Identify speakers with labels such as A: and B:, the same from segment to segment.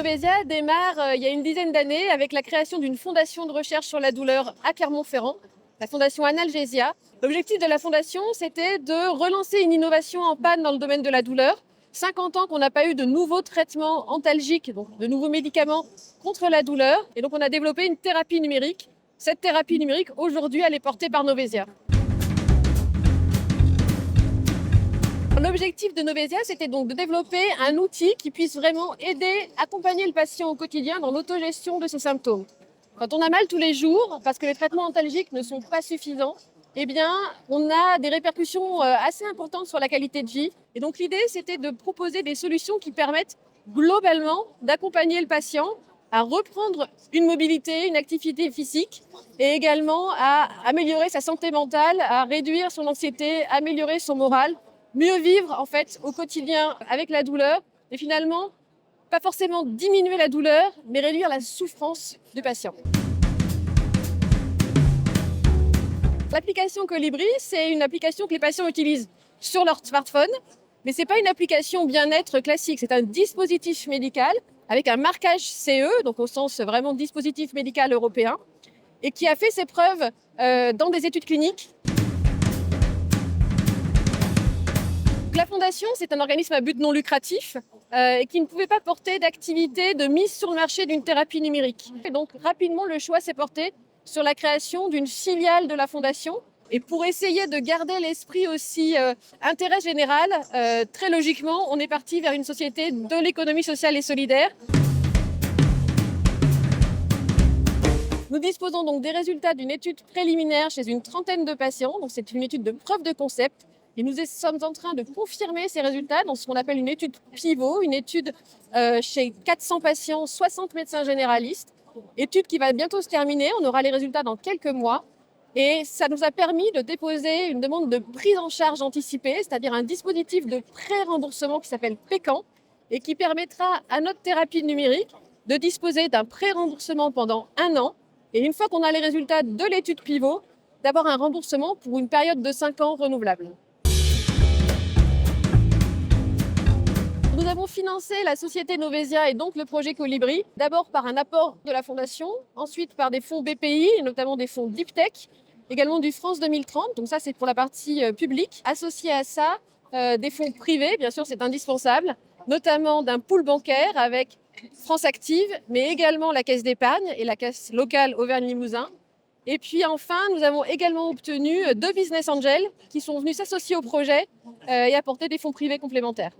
A: Novésia démarre il y a une dizaine d'années avec la création d'une fondation de recherche sur la douleur à Clermont-Ferrand, la fondation Analgesia. L'objectif de la fondation, c'était de relancer une innovation en panne dans le domaine de la douleur. 50 ans qu'on n'a pas eu de nouveaux traitements antalgiques, donc de nouveaux médicaments contre la douleur. Et donc on a développé une thérapie numérique. Cette thérapie numérique, aujourd'hui, elle est portée par Novésia. L'objectif de Novésia, c'était donc de développer un outil qui puisse vraiment aider, accompagner le patient au quotidien dans l'autogestion de ses symptômes. Quand on a mal tous les jours, parce que les traitements antalgiques ne sont pas suffisants, eh bien, on a des répercussions assez importantes sur la qualité de vie. Et donc l'idée, c'était de proposer des solutions qui permettent globalement d'accompagner le patient à reprendre une mobilité, une activité physique et également à améliorer sa santé mentale, à réduire son anxiété, améliorer son moral, mieux vivre en fait au quotidien avec la douleur et finalement pas forcément diminuer la douleur, mais réduire la souffrance du patient. L'application Colibri, c'est une application que les patients utilisent sur leur smartphone, mais ce n'est pas une application bien-être classique, c'est un dispositif médical avec un marquage CE, donc au sens vraiment dispositif médical européen, et qui a fait ses preuves dans des études cliniques. La Fondation, c'est un organisme à but non lucratif et qui ne pouvait pas porter d'activité de mise sur le marché d'une thérapie numérique. Et donc rapidement, le choix s'est porté sur la création d'une filiale de la Fondation. Et pour essayer de garder l'esprit aussi intérêt général, très logiquement, on est parti vers une société de l'économie sociale et solidaire. Nous disposons donc des résultats d'une étude préliminaire chez une trentaine de patients. Donc c'est une étude de preuve de concept. Et nous sommes en train de confirmer ces résultats dans ce qu'on appelle une étude pivot, une étude chez 400 patients, 60 médecins généralistes. Étude qui va bientôt se terminer, on aura les résultats dans quelques mois. Et ça nous a permis de déposer une demande de prise en charge anticipée, c'est-à-dire un dispositif de pré-remboursement qui s'appelle PECAN et qui permettra à notre thérapie numérique de disposer d'un pré-remboursement pendant 1 an. Et une fois qu'on a les résultats de l'étude pivot, d'avoir un remboursement pour une période de 5 ans renouvelable. Nous avons financé la société Novésia et donc le projet Colibri, d'abord par un apport de la Fondation, ensuite par des fonds BPI, et notamment des fonds Deep Tech, également du France 2030, donc ça c'est pour la partie publique. Associé à ça, des fonds privés, bien sûr c'est indispensable, notamment d'un pool bancaire avec France Active, mais également la Caisse d'épargne et la Caisse locale Auvergne-Limousin. Et puis enfin, nous avons également obtenu 2 business angels qui sont venus s'associer au projet et apporter des fonds privés complémentaires.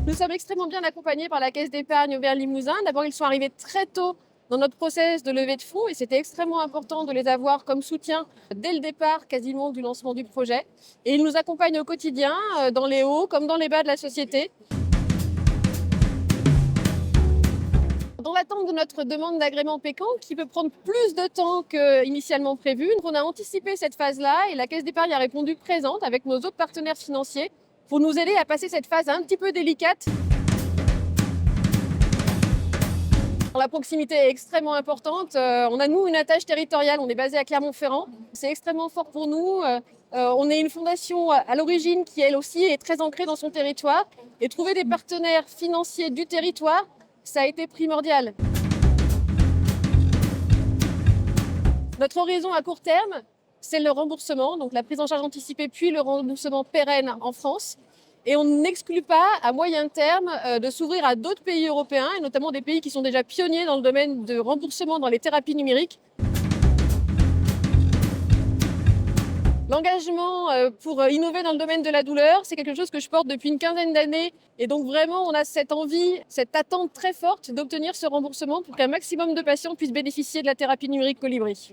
A: Nous sommes extrêmement bien accompagnés par la Caisse d'épargne Auvergne-Limousin. D'abord, ils sont arrivés très tôt dans notre process de levée de fonds et c'était extrêmement important de les avoir comme soutien dès le départ quasiment du lancement du projet. Et ils nous accompagnent au quotidien dans les hauts comme dans les bas de la société. Dans l'attente de notre demande d'agrément PECAN, qui peut prendre plus de temps qu'initialement prévu, on a anticipé cette phase-là et la Caisse d'épargne a répondu présente avec nos autres partenaires financiers pour nous aider à passer cette phase un petit peu délicate. La proximité est extrêmement importante. On a, nous, une attache territoriale. On est basé à Clermont-Ferrand. C'est extrêmement fort pour nous. On est une fondation à l'origine qui, elle aussi, est très ancrée dans son territoire. Et trouver des partenaires financiers du territoire, ça a été primordial. Notre horizon à court terme, c'est le remboursement, donc la prise en charge anticipée, puis le remboursement pérenne en France. Et on n'exclut pas, à moyen terme, de s'ouvrir à d'autres pays européens, et notamment des pays qui sont déjà pionniers dans le domaine de remboursement dans les thérapies numériques. L'engagement pour innover dans le domaine de la douleur, c'est quelque chose que je porte depuis une quinzaine d'années. Et donc vraiment, on a cette envie, cette attente très forte d'obtenir ce remboursement pour qu'un maximum de patients puissent bénéficier de la thérapie numérique Colibri.